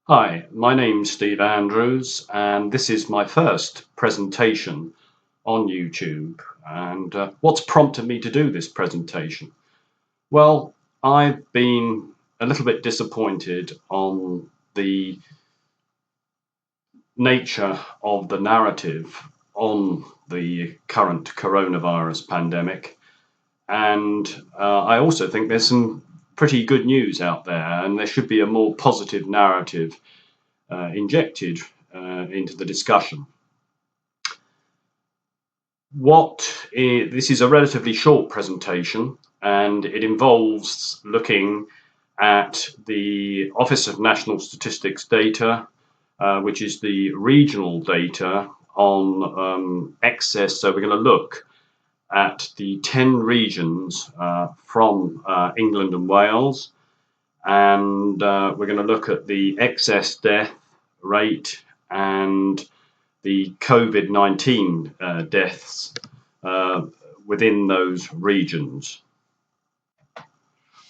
Hi, my name's Steve Andrews, and this is my first presentation on YouTube. And what's prompted me to do this presentation? Well, I've been a little bit disappointed on the nature of the narrative on the current coronavirus pandemic. And I also think there's some pretty good news out there, and there should be a more positive narrative injected into the discussion. This is a relatively short presentation, and it involves looking at the Office of National Statistics data, which is the regional data on excess. So we're going to look at the 10 regions from England and Wales, and we're going to look at the excess death rate and the COVID-19 deaths within those regions.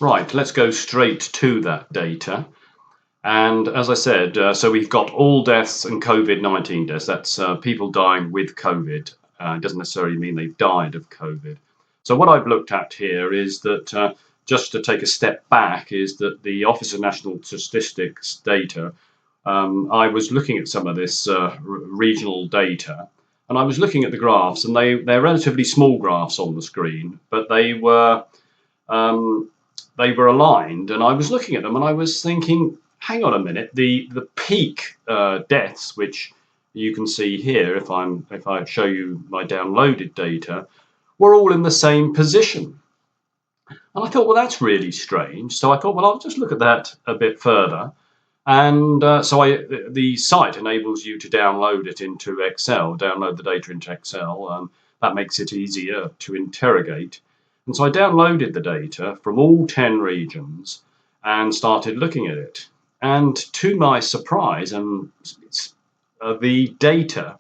Right, let's go straight to that data. And as I said, so we've got all deaths and COVID-19 deaths. That's people dying with COVID. It doesn't necessarily mean they've died of COVID. So what I've looked at here is that, just to take a step back, is that the Office of National Statistics data, I was looking at some of this regional data, and I was looking at the graphs, and they're relatively small graphs on the screen, but they were aligned, and I was looking at them, and I was thinking, hang on a minute, the peak deaths, which you can see here, if I show you my downloaded data, were all in the same position. And I thought, well, that's really strange. So I thought, well, I'll just look at that a bit further. And the site enables you to download it into Excel, download the data into Excel. That makes it easier to interrogate. And so I downloaded the data from all 10 regions and started looking at it. And to my surprise, the data,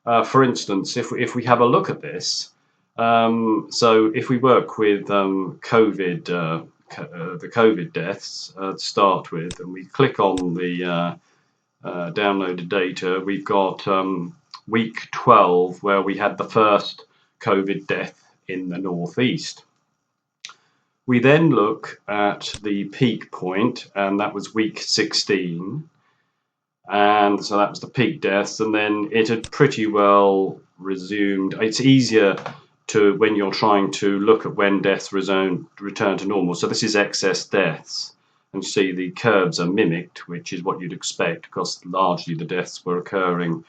for instance, if we have a look at this, so if we work with COVID, the COVID deaths to start with, and we click on the downloaded data, we've got week 12, where we had the first COVID death in the northeast. We then look at the peak point, and that was week 16. And so that was the peak deaths, and then it had pretty well resumed. It's easier to, when you're trying to look at when deaths return to normal. So this is excess deaths, and you see the curves are mimicked, which is what you'd expect, because largely the deaths were occurring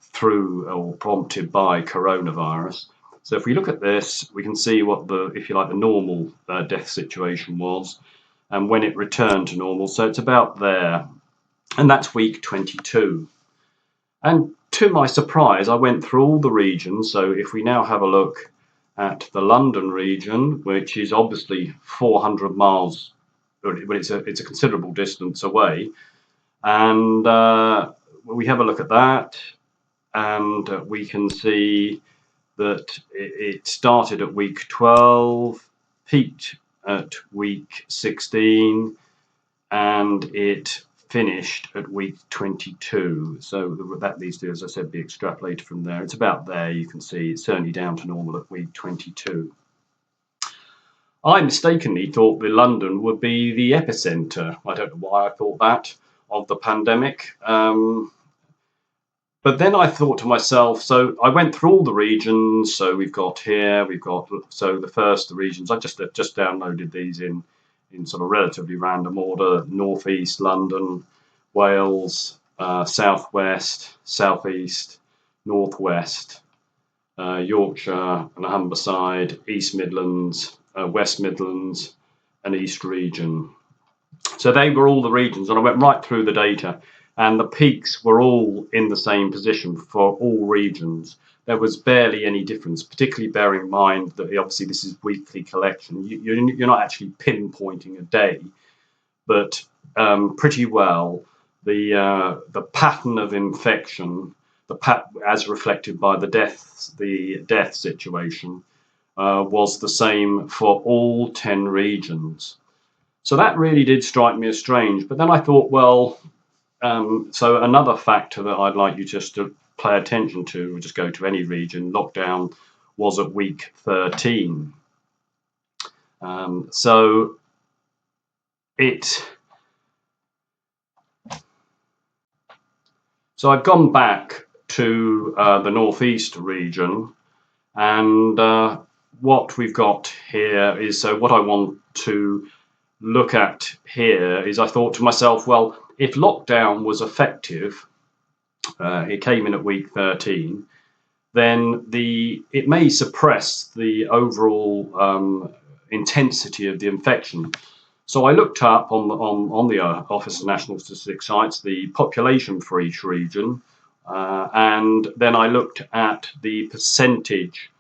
through or prompted by coronavirus. So if we look at this, we can see what the, if you like, the normal death situation was, and when it returned to normal. So it's about there. And that's week 22. And to my surprise, I went through all the regions. So if we now have a look at the London region, which is obviously 400 miles, but it's a considerable distance away. And we have a look at that, and we can see that it started at week 12, peaked at week 16, and it finished at week 22. So that needs to, as I said, be extrapolated from there. It's about there. You can see it's certainly down to normal at week 22. I mistakenly thought that London would be the epicenter. I don't know why I thought that, of the pandemic. But then I thought to myself, so I went through all the regions. So we've got here, so the regions, I just downloaded these in sort of relatively random order: northeast, London, Wales, southwest, southeast, northwest, Yorkshire and Humberside, East Midlands, West Midlands, and East region. So they were all the regions, and I went right through the data, and the peaks were all in the same position for all regions. There was barely any difference, particularly bearing in mind that obviously this is weekly collection. You're not actually pinpointing a day, but pretty well the pattern of infection, as reflected by the death situation, was the same for all 10 regions. So that really did strike me as strange. But then I thought, well, so another factor that I'd like you just to pay attention to, or just go to any region, lockdown was at week 13. So I've gone back to the northeast region, and what we've got here is, so what I want to look at here is, I thought to myself, well, if lockdown was effective, it came in at week 13, then it may suppress the overall intensity of the infection. So I looked up on the Office of National Statistics sites the population for each region, and then I looked at the percentage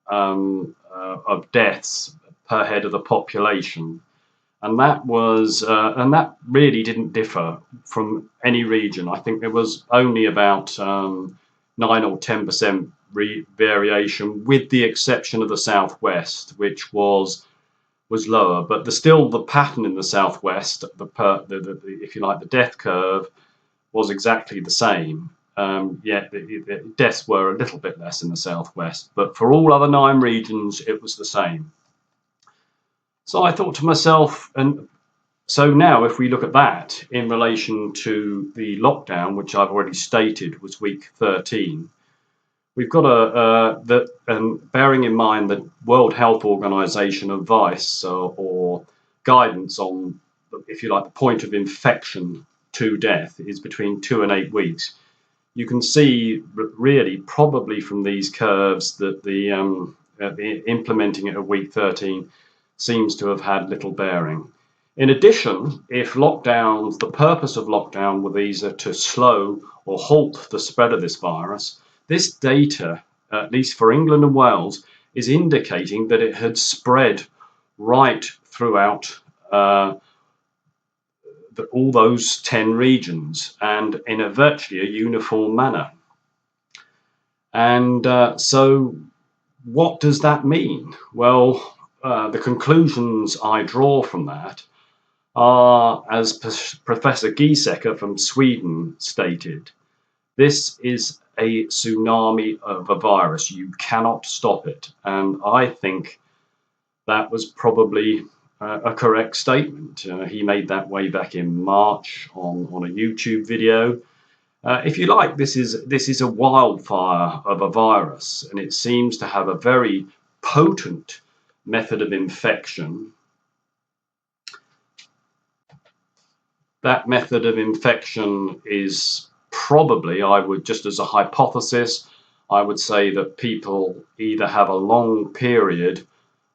of deaths per head of the population, and that really didn't differ from any region. I think there was only about 9 or 10% variation, with the exception of the southwest, which was lower. But still, the pattern in the southwest, if you like, the death curve was exactly the same. Yet the deaths were a little bit less in the southwest, but for all other 9 regions, it was the same. So I thought to myself, and so now if we look at that in relation to the lockdown, which I've already stated was week 13, we've got and bearing in mind the World Health Organization advice or guidance on, if you like, the point of infection to death is between 2 and 8 weeks. You can see really probably from these curves that the implementing it at week 13 seems to have had little bearing. In addition, if lockdowns, the purpose of lockdown was either to slow or halt the spread of this virus, this data, at least for England and Wales, is indicating that it had spread right throughout all those 10 regions, and in a virtually a uniform manner. And so what does that mean? Well, the conclusions I draw from that are, as Professor Giesecker from Sweden stated, this is a tsunami of a virus. You cannot stop it. And I think that was probably a correct statement. He made that way back in March on a YouTube video. If you like, this is a wildfire of a virus, and it seems to have a very potent method of infection. That method of infection is probably, I would, just as a hypothesis, I would say that people either have a long period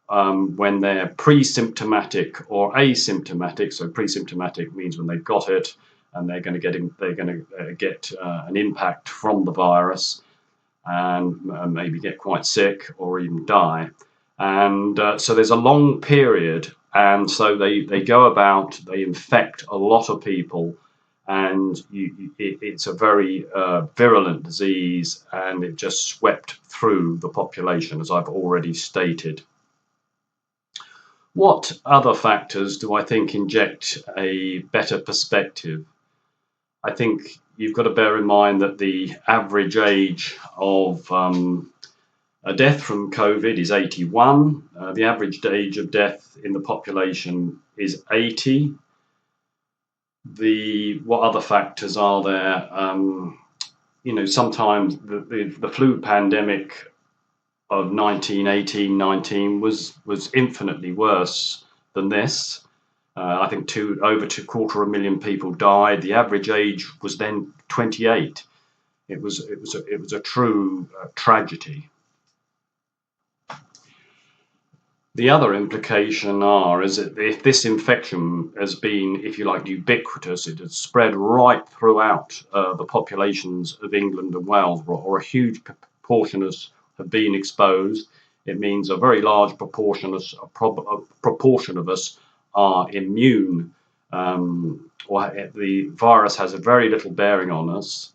when they're pre-symptomatic or asymptomatic. So pre-symptomatic means when they've got it and they're going to get an impact from the virus and maybe get quite sick or even die. And so there's a long period, and so they go about, they infect a lot of people, and it's a very virulent disease, and it just swept through the population, as I've already stated. What other factors do I think inject a better perspective? I think you've got to bear in mind that the average age of a death from COVID is 81. The average age of death in the population is 80. What other factors are there? Sometimes the flu pandemic of 1918-19 was infinitely worse than this. I think over 250,000 people died. The average age was then 28. It was a true tragedy. The other implication is that if this infection has been, if you like, ubiquitous, it has spread right throughout the populations of England and Wales, or a huge proportion have been exposed. It means a very large proportion of us are immune, or the virus has a very little bearing on us.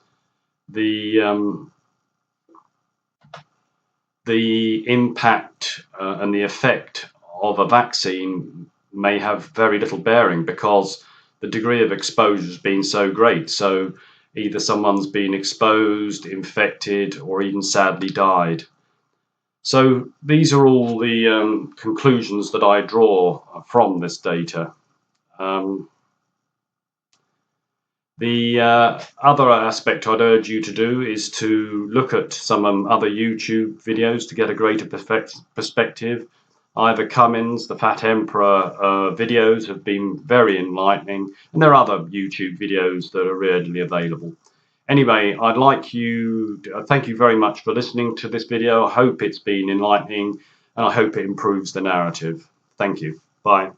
The impact and the effect of a vaccine may have very little bearing because the degree of exposure has been so great. So either someone's been exposed, infected, or even sadly died. So these are all the conclusions that I draw from this data. Um, the other aspect I'd urge you to do is to look at some other YouTube videos to get a greater perspective. Ivor Cummins, the Fat Emperor videos have been very enlightening, and there are other YouTube videos that are readily available. Anyway, I'd like you to thank you very much for listening to this video. I hope it's been enlightening, and I hope it improves the narrative. Thank you. Bye.